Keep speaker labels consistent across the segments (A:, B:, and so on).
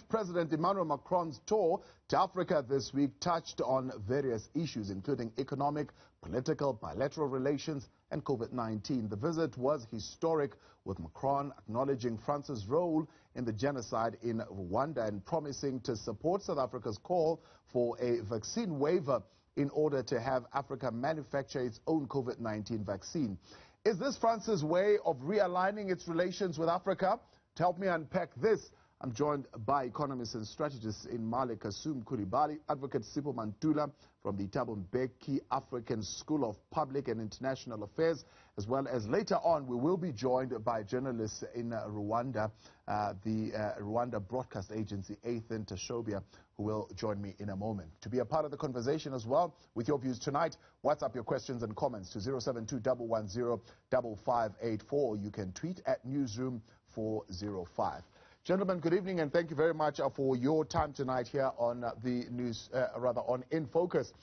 A: French President Emmanuel Macron's tour to Africa this week touched on various issues, including economic, political, bilateral relations, and COVID-19. The visit was historic, with Macron acknowledging France's role in the genocide in Rwanda and promising to support South Africa's call for a vaccine waiver in order to have Africa manufacture its own COVID-19 vaccine. Is this France's way of realigning its relations with Africa? To help me unpack this, I'm joined by economist and strategist in Mali, Kasum Kuribali, Advocate Sipho Mantula from the Thabo Mbeki African School of Public and International Affairs, as well as later on we will be joined by journalists in Rwanda, the Rwanda Broadcast Agency, Ethan Tashobia, who will join me in a moment. To be a part of the conversation as well, with your views tonight, WhatsApp your questions and comments to 072-110-5584. You can tweet at Newzroom405. Gentlemen, good evening, and thank you very much for your time tonight here on the news, on In Focus.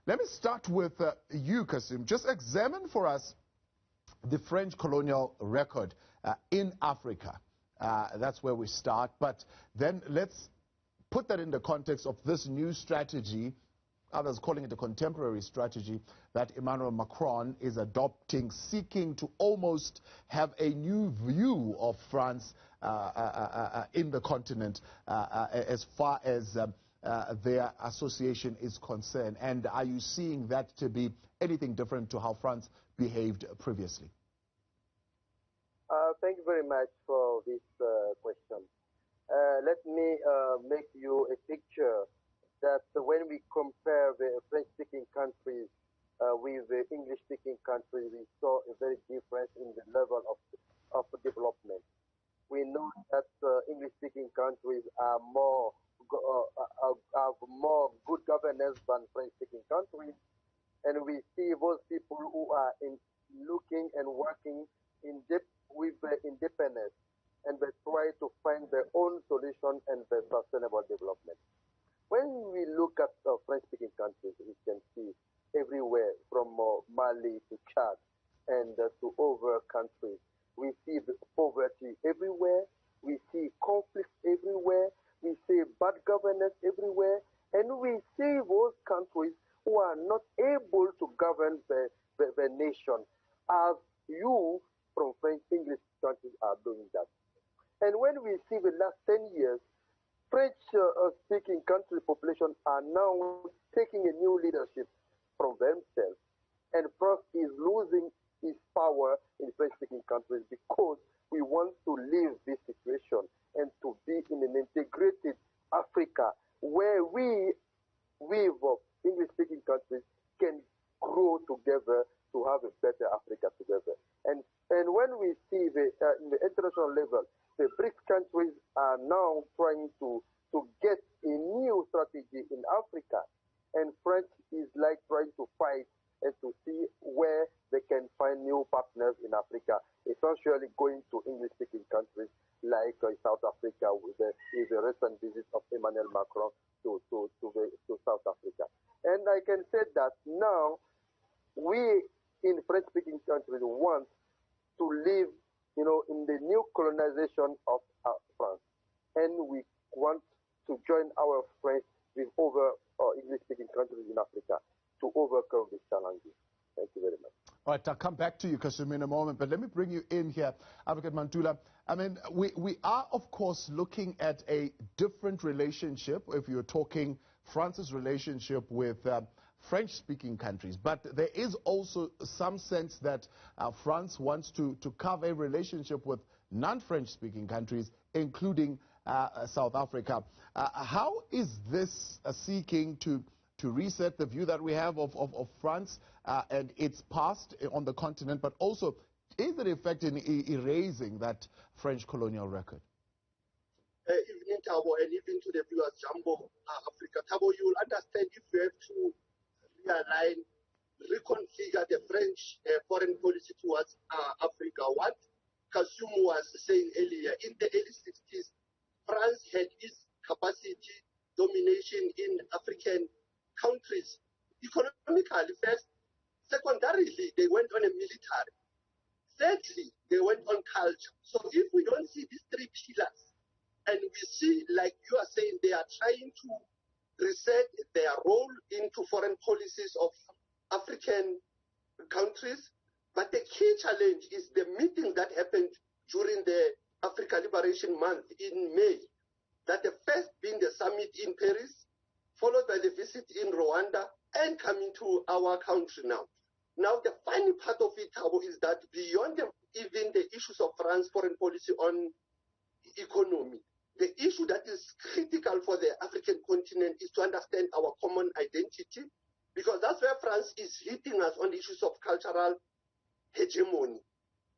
A: Let me start with you, Kasum. Just examine for us the French colonial record in Africa. That's where we start, but then let's put that in the context of this new strategy, others calling it a contemporary strategy, that Emmanuel Macron is adopting, seeking to almost have a new view of France in the continent as far as their association is concerned. And are you seeing that to be anything different to how France behaved previously?
B: Thank you very much for this question. Let me make you a picture that when we compare the French-speaking countries with the English-speaking countries, we saw a very difference in the level of development. We know that English-speaking countries have more good governance than French-speaking countries, and we see those people who are looking and working with independence, and they try to find their own solution and their sustainable development. When we look at French-speaking countries, we can see everywhere from Mali to Chad and to other countries. We see the poverty everywhere. We see conflicts everywhere. We see bad governance everywhere. And we see those countries who are not able to govern the nation as you from French English countries are doing that. And when we see the last 10 years, French-speaking country population are now taking a new leadership from themselves. And France is losing its power in French-speaking countries because we want to leave this situation and to be in an integrated Africa where we, with English-speaking countries, can grow together to have a better Africa together. And when we see in the international level, the BRICS countries are now trying to get a new strategy in Africa. And France is like trying to fight and to see where they can find new partners in Africa, essentially going to English-speaking countries like South Africa with the recent visit of Emmanuel Macron to South Africa. And I can say that now we in French-speaking countries want to live, in the new colonization of France, and we want to join our friends with other English-speaking countries in Africa to overcome these challenges. Thank you very much.
A: All right, I'll come back to you, Kasum, in a moment, but let me bring you in here, Advocate Mantula. I mean, we are, of course, looking at a different relationship if you're talking France's relationship with French-speaking countries, but there is also some sense that France wants to carve a relationship with non-French-speaking countries, including South Africa. How is this seeking to reset the view that we have of France and its past on the continent, but also is it effect in erasing that French colonial record?
C: Evening, Thabo, and even to the viewers, Jumbo Africa. Thabo, you will understand if you have to realign, reconfigure the French foreign policy towards Africa. What Kasum was saying earlier, in the early 60s, France had its capacity, domination in African countries, economically first. Secondarily, they went on a military. Thirdly, they went on culture. So if we don't see these three pillars, and we see, like you are saying, trying to reset their role into foreign policies of African countries. But the key challenge is the meeting that happened during the Africa Liberation Month in May, that the first being the summit in Paris, followed by the visit in Rwanda, and coming to our country now. Now, the funny part of it, Thabo, is that beyond even the issues of France foreign policy on economy, the issue that is critical for the African continent is to understand our common identity, because that's where France is hitting us on the issues of cultural hegemony.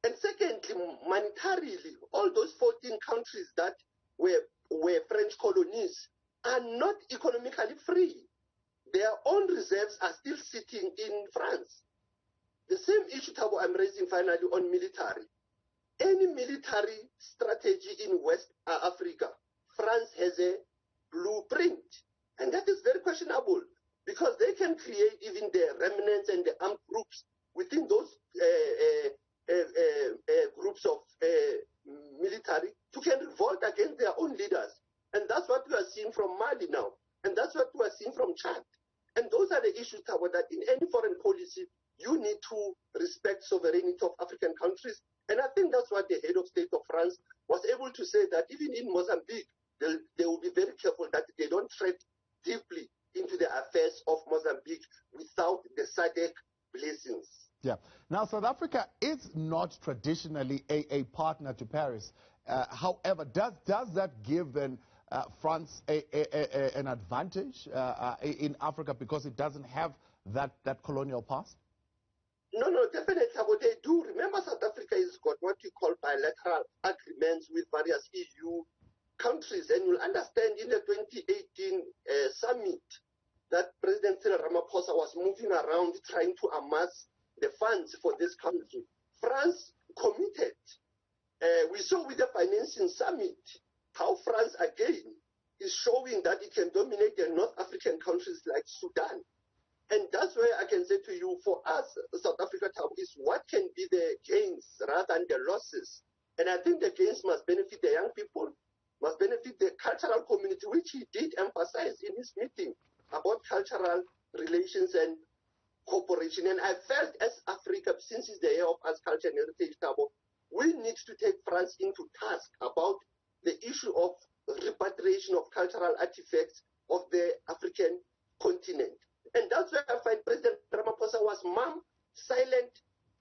C: And secondly, monetarily, all those 14 countries that were French colonies are not economically free. Their own reserves are still sitting in France. The same issue, Thabo, I'm raising finally on military. Any military strategy in West Africa, France has a blueprint. And that is very questionable, because they can create even the remnants and the armed groups within those groups of military to can revolt against their own leaders. And that's what we are seeing from Mali now. And that's what we are seeing from Chad. And those are the issues, Thabo, that in any foreign policy, you need to respect sovereignty of African countries. And I think that's what the head of state of France was able to say, that even in Mozambique, they will be very careful that they don't tread deeply into the affairs of Mozambique without the SADC blessings.
A: Yeah. Now, South Africa is not traditionally a partner to Paris. However, does that give then France an advantage in Africa because it doesn't have that colonial past?
C: No, definitely, Thabo, they do. Remember, South Africa has got what you call bilateral agreements with various EU countries. And you'll understand in the 2018 summit that President Ramaphosa was moving around trying to amass the funds for this country. France committed. We saw with the financing summit how France again is showing that it can dominate the North African countries like Sudan. And that's where I can say to you, for us, South Africa, is what can be the gains rather than the losses. And I think the gains must benefit the young people, must benefit the cultural community, which he did emphasize in his meeting about cultural relations and cooperation. And I felt as Africa, since it's the year of Arts, Culture and Heritage, we need to take France into task about the issue of repatriation of cultural artifacts of the African continent. And that's where I find President Ramaphosa was silent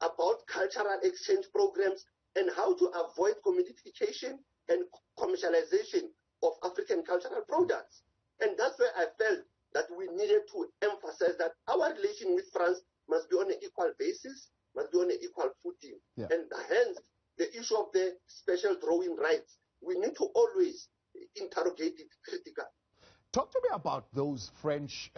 C: about cultural exchange programs and how to avoid commodification and commercialization of African cultural products. And that's where I felt that we needed to emphasize that our relation with France must be on an equal basis, must be on an equal footing.
A: Yeah.
C: And hence, the issue of the special drawing rights, we need to always interrogate it critically.
A: Talk to me about those French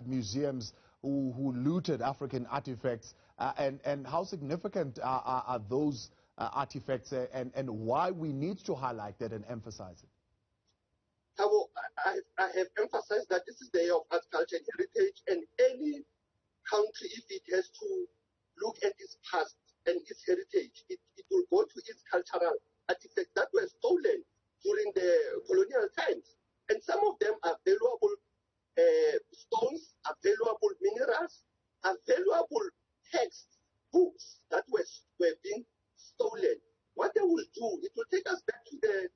A: museums who looted African artifacts and how significant are those artifacts and why we need to highlight that and emphasize it.
C: I have emphasized that this is the year of art, culture, and heritage, and any country, if it has to look at its past and its heritage, it will go to its cultural artifacts that were stolen during the colonial times. And some of them are valuable stones, are valuable minerals, are valuable texts, books that were being stolen. What they will do, it will take us back to the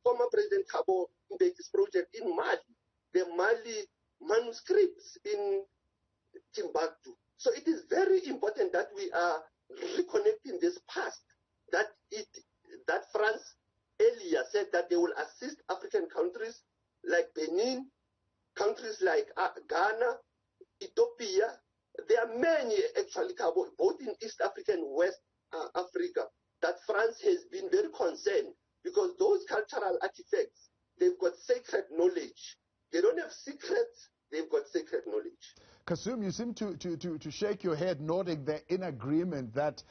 C: former President Thabo Mbeki's project in Mali, the Mali manuscripts in Timbuktu. So it is very important that we are reconnecting this past, that France earlier said that they will assist African countries like Benin, countries like Ghana, Ethiopia. There are many actually, both in East Africa and West Africa, that France has been very concerned because those cultural artifacts, they've got sacred knowledge. They don't have secrets, they've got sacred knowledge.
A: Kasum, you seem to shake your head, nodding they're in agreement that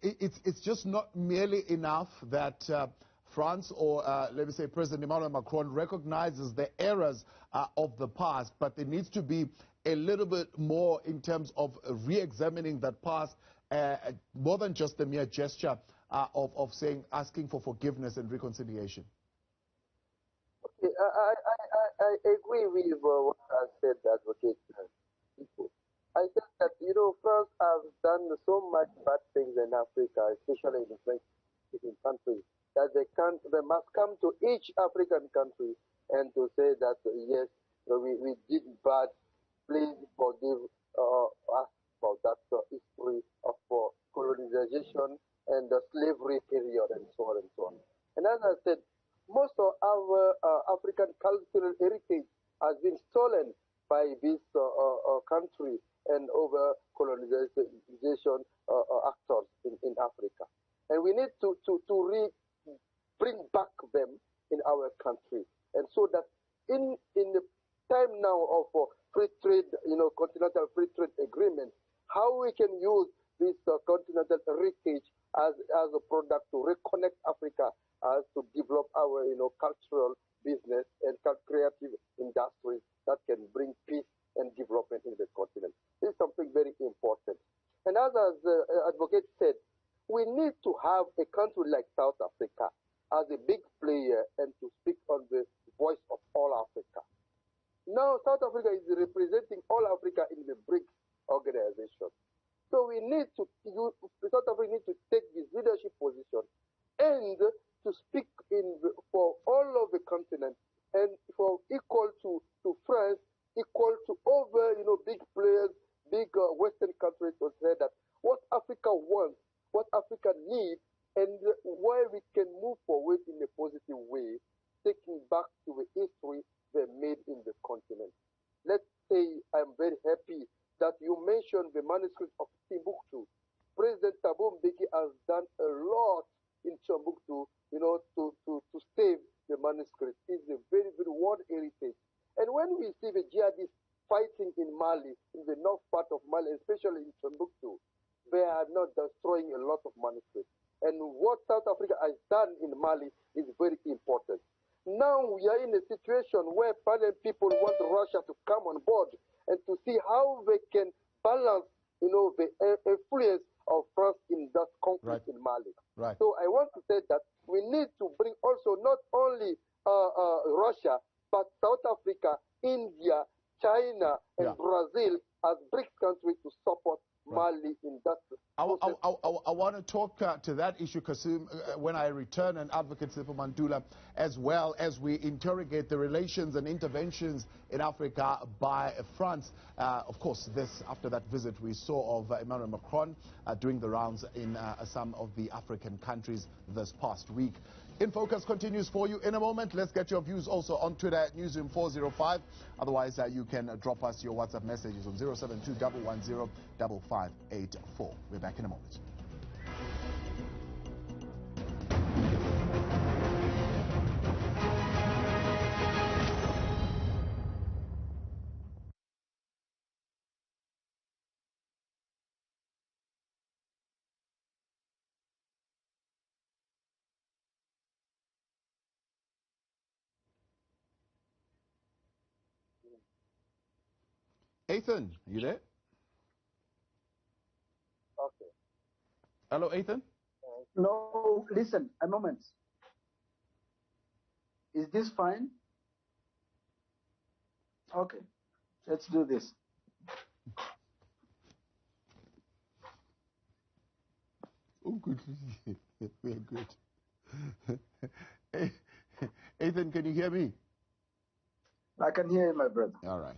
A: it's just not merely enough that France or, let me say, President Emmanuel Macron recognizes the errors of the past, but there needs to be a little bit more in terms of re-examining that past, more than just the mere gesture of asking for forgiveness and reconciliation.
B: Okay, I agree with what I said, Advocate people. I said that, France has done so much bad things in Africa, especially in the French-speaking countries, that they must come to each African country and to say that, yes, we did bad, please forgive us for that history of colonization and the slavery period and so on and so on. And as I said, most of our African cultural heritage has been stolen by this country and over colonization actors in Africa. And we need to bring back them in our country. And so that in the time now of free trade, continental free trade agreement, how we can use this continental heritage as a product to reconnect Africa, as to develop our cultural business and creative industries that can bring peace and development in the continent. This is something very important. And as the advocate said, we need to have a country like South Africa as a big player and to speak on the voice of all Africa. Now, South Africa is representing all Africa in the BRICS organization. So we need South Africa needs to take this leadership position and to speak for all of the continent and for equal to France, equal to other big players, big Western countries, to say that what Africa wants, what Africa needs, and where we can move forward in a positive way, taking back to the history they made in the continent. Let's say I'm very happy that you mentioned the manuscript of Timbuktu. President Thabo Mbeki has done a lot in Timbuktu, to save the manuscript. It's a very good world heritage. And when we see the jihadists fighting in Mali, in the north part of Mali, especially in Timbuktu, they are not destroying a lot of manuscripts. And what South Africa has done in Mali is very important. Now we are in a situation where people want Russia to come on board and to see how they can balance, the influence of France in that conflict in Mali.
A: Right.
B: So I want to say that we need to bring also not only Russia, but South Africa, India, China, and Brazil as BRICS countries to support Mali in that process.
A: I want to talk to that issue, Kasum, when I return, and Advocate Sipho Mantula, as well as we interrogate the relations and interventions in Africa by France. Of course, after that visit we saw of Emmanuel Macron doing the rounds in some of the African countries this past week. In Focus continues for you in a moment. Let's get your views also on Twitter at Newzroom 405. Otherwise, you can drop us your WhatsApp messages on 072-110-5584. We're back in a moment. Ethan, you there?
B: Okay.
A: Hello, Ethan?
D: No, listen, a moment. Is this fine? Okay, let's do this.
A: Oh, good. We are good. Hey, Ethan, can you hear me?
D: I can hear you, my brother.
A: All right.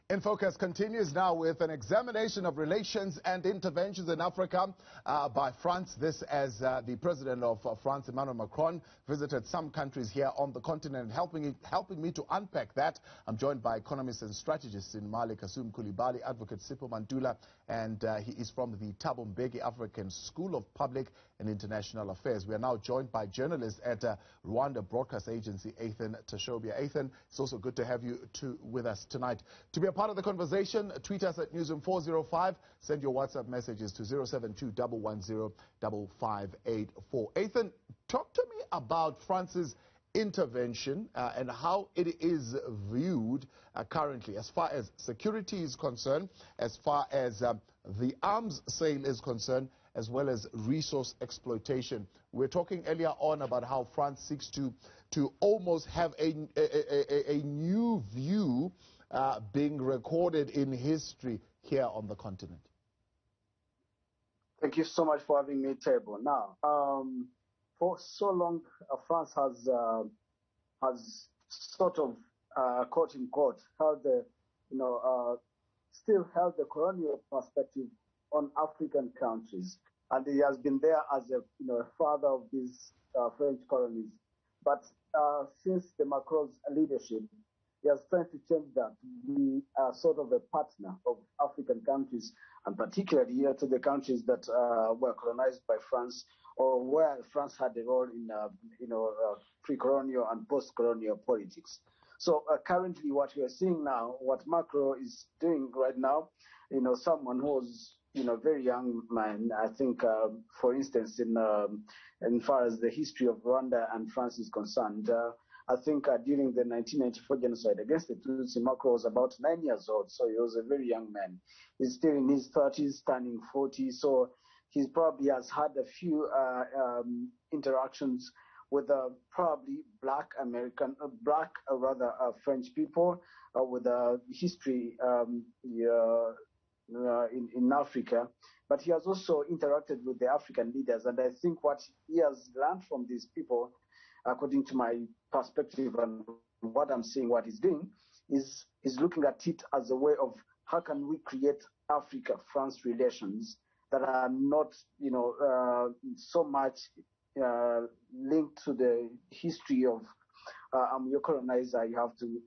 A: In Focus continues now with an examination of relations and interventions in Africa by France. This as the President of France, Emmanuel Macron, visited some countries here on the continent. Helping me to unpack that, I'm joined by economists and strategists in Mali, Kasum Koulibaly, Advocate Sipho Mantula, and he is from the Thabo Mbeki African School of Public and International Affairs. We are now joined by journalist at Rwanda Broadcast Agency, Ethan Tashobia. Ethan, it's also good to have you with us tonight. To be a part of the conversation, tweet us at Newzroom 405. Send your WhatsApp messages to 072-110-5584. Ethan, talk to me about France's intervention and how it is viewed currently as far as security is concerned, as far as the arms sale is concerned, as well as resource exploitation. We're talking earlier on about how France seeks to almost have a new view being recorded in history here on the continent.
D: Thank you so much for having me, Table. Now, for so long, France has sort of, quote unquote, held the, still held the colonial perspective on African countries, and he has been there as a, father of these French colonies. But since the Macron's leadership, he has tried to change that. We are sort of a partner of African countries, and particularly here to the countries that were colonized by France, or where France had a role in, pre-colonial and post-colonial politics. So currently, what we are seeing now, what Macron is doing right now, someone who's very young man. I think, for instance, in far as the history of Rwanda and France is concerned. I think during the 1994 genocide against the Tutsi, Macron was about 9 years old, so he was a very young man. He's still in his 30s, turning 40, so he probably has had a few interactions with probably black French people with a history in Africa. But he has also interacted with the African leaders, and I think what he has learned from these people, according to my perspective and what I'm seeing, what he's doing, is looking at it as a way of how can we create Africa-France relations that are not, so much linked to the history of I'm your colonizer. You have to,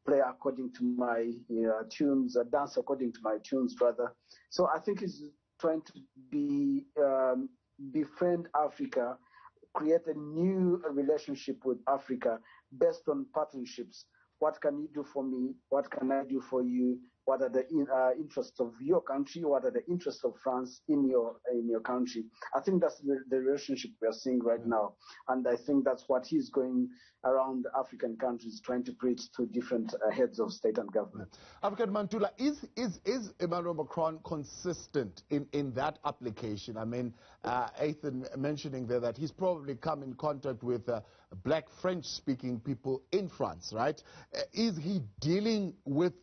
D: play according to my tunes, dance according to my tunes, rather. So I think he's trying to befriend Africa, create a new relationship with Africa based on partnerships. What can you do for me? What can I do for you? What are the interests of your country? What are the interests of France in your country? I think that's the relationship we are seeing right now, and I think that's what he's going around African countries trying to preach to different heads of state and government.
A: Advocate Mantula, is Emmanuel Macron consistent in that application? I mean, Ethan mentioning there that he's probably come in contact with black French-speaking people in France, right? Is he dealing with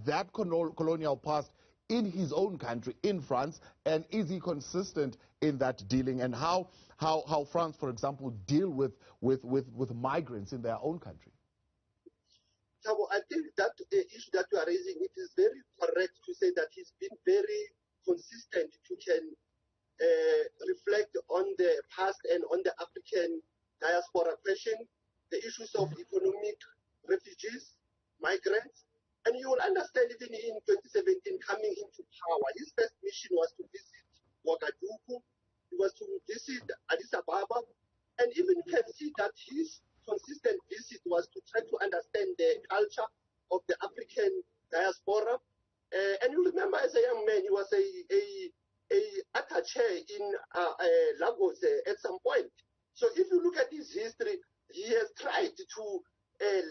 A: that colonial past in his own country, in France, and is he consistent in that dealing, and how France, for example, deal with migrants in their own country?
C: So I think that the issue that you are raising, it is very correct to say that he's been very consistent. You can reflect on the past and on the African diaspora question, the issues of economic refugees, migrants. And you will understand even in 2017 coming into power, his first mission was to visit Ouagadougou, he was to visit Addis Ababa, and even you can see that his consistent visit was to try to understand the culture of the African diaspora. And you remember as a young man, he was a attaché in Lagos at some point. So if you look at his history, he has tried to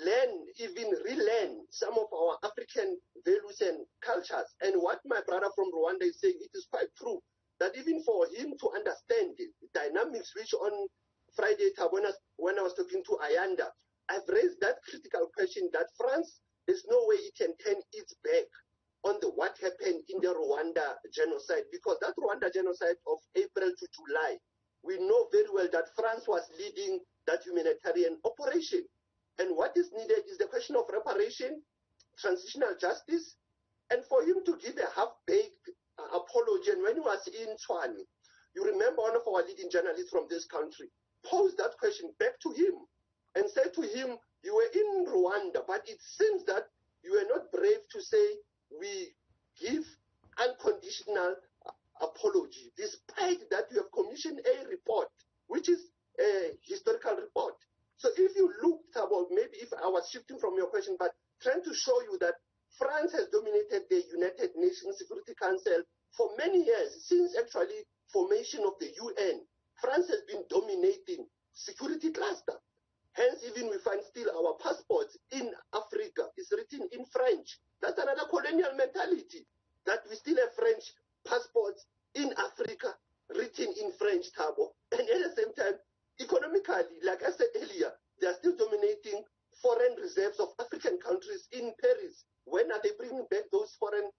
C: learn, even relearn some of our African values and cultures. And what my brother from Rwanda is saying, it is quite true, that even for him to understand the dynamics, which on Friday, when I was talking to Ayanda, I've raised that critical question that France, there's no way it can turn its back on what happened in the Rwanda genocide, because that Rwanda genocide of April to July, we know very well that France was leading that humanitarian operation. And what is needed is the question of reparation transitional justice, and for him to give a half-baked apology. And when he was in Tshwane, you remember one of our leading journalists from this country posed that question back to him and said to him, you were in Rwanda, but it seems that you were not brave to say we give unconditional apology, despite that you have commissioned a report, which is a historical report. So if you looked about, maybe if I was shifting from your question, but trying to show you that France has dominated the United Nations Security Council for many years, since actually formation of the UN. France has been dominating security cluster. Hence, even we find still our passports in Africa is written in French. That's another colonial mentality, that we still have French passports in Africa written in French, Thabo. And at the same time, economically, like I said earlier, they are still dominating foreign reserves of African countries in Paris. When are they bringing back those foreign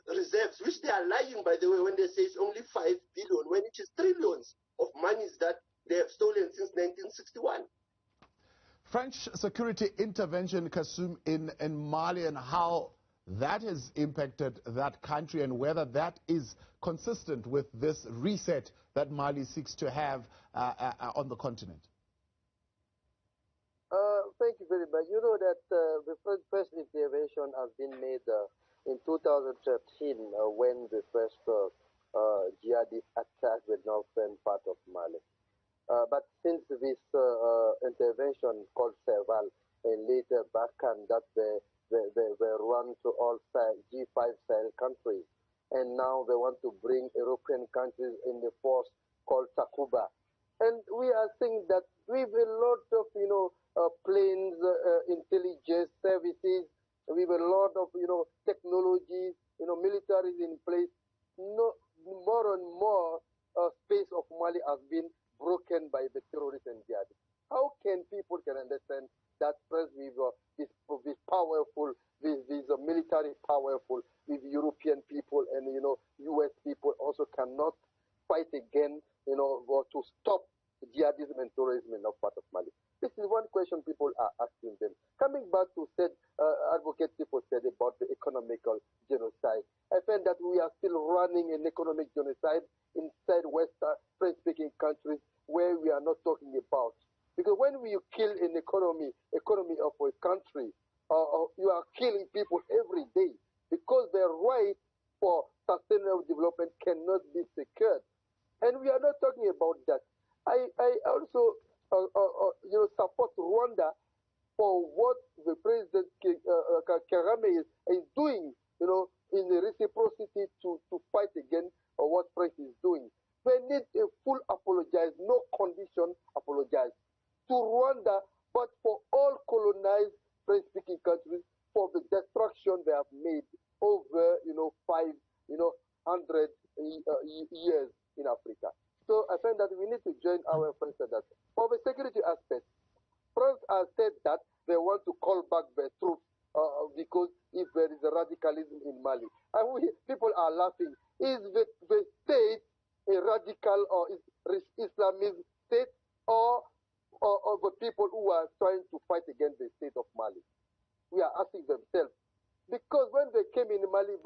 C: reserves, which they are lying, by the way, when they say it's only 5 billion, when it is trillions of monies that they have stolen since 1961.
A: French security intervention, Kasum, in Mali, and how that has impacted that country, and whether that is consistent with this reset that Mali seeks to have on the continent.
B: Thank you very much. You know that the first intervention has been made in 2013 when the first jihadist attacked the northern part of Mali. But since this intervention called Serval and later Barkhane, that they run to all G5 Sahel countries, and now they want to bring European countries in the force called Takuba. And we are seeing that with a lot of, planes, intelligence services, with a lot of, technologies, militaries in place, more and more space of Mali has been broken by the terrorists and jihadists. How can people understand that first with this powerful, this military powerful, with European people and U.S. people also cannot fight again, or to stop jihadism and terrorism in that part of Mali? This is one question people are asking them. Coming back to Advocate Tipo said about the economical genocide, I find that we are still running an economic genocide inside Western French-speaking countries where we are not talking about. Because when you kill an economy of a country, you are killing people every day because their right for sustainable development cannot be secured. And we are not talking about that. I also support Rwanda for what the President Kagame is doing, in the reciprocity to fight against what France is doing. They need a full apologize, no condition apologize to Rwanda, but for all colonized French-speaking countries for the destruction they have made over, 500 years in Africa. So I find that we need to join our friends at that. For the security aspect, France has said that they want to call back their troops because if there is a radicalism in Mali. And people are laughing. Is the state a radical or Islamist state, or the people who are trying to fight against the state of Mali? We are asking themselves. Because when they came in Mali,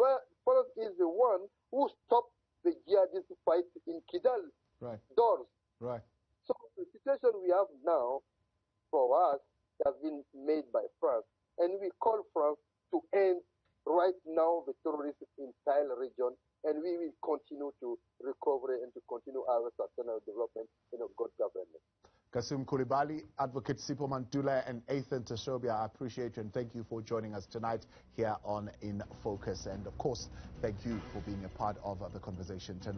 B: France is the one who stopped the jihadist fight in Kidal.
A: Right.
B: Doors.
A: Right.
B: So the situation we have now for us has been made by France. And we call France to end right now the terrorist in Sahel region, and we will continue to recover and to continue our sustainable development in a good government.
A: Kasum Koulibaly, Advocate Sipho Mantula, and Ethan Tashobia, I appreciate you and thank you for joining us tonight here on In Focus. And of course, thank you for being a part of the conversation tonight.